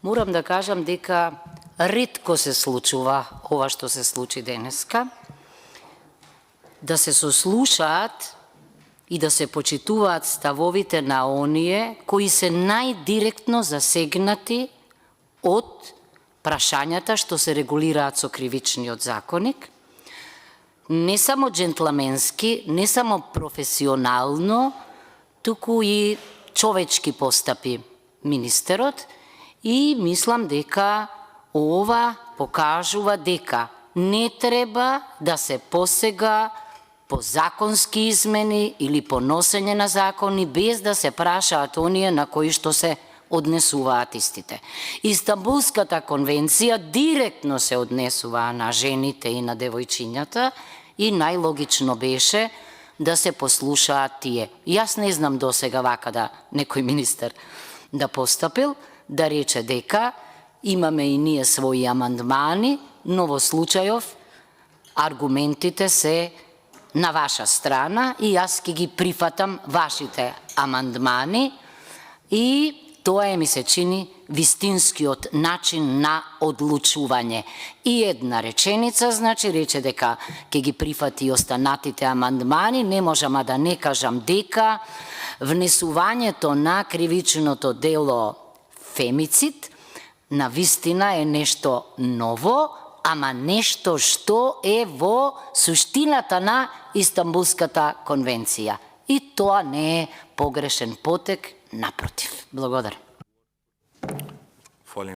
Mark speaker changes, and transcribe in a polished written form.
Speaker 1: Морам да кажам дека ретко се случува ова што се случи денеска, да се сослушаат и да се почитуваат ставовите на оние кои се најдиректно засегнати од прашањата што се регулираат со кривичниот законник, не само джентлменски, не само професионално, туку и човечки постапи министерот и мислам дека ова покажува дека не треба да се посега по законски измени или по носење на закони без да се прашаат оние на кои што се однесуваат истите. Истанбулската конвенција директно се однесува на жените и на девојчињата и најлогично беше да се послушаат тие. Јас не знам досега вака да некој министер да постапил, да рече дека имаме и ние своји амандмани, но во случајов аргументите се на ваша страна и јас ќе ги прифатам вашите амандмани и тоа ми се чини вистинскиот начин на одлучување. И една реченица, значи, рече дека ќе ги прифати останатите амандмани, не можам да не кажам дека внесувањето на кривичното дело фемицид на вистина е нешто ново, ама нешто што е во суштината на Истанбулската конвенција. И тоа не е погрешен потек, напротив. Благодарам.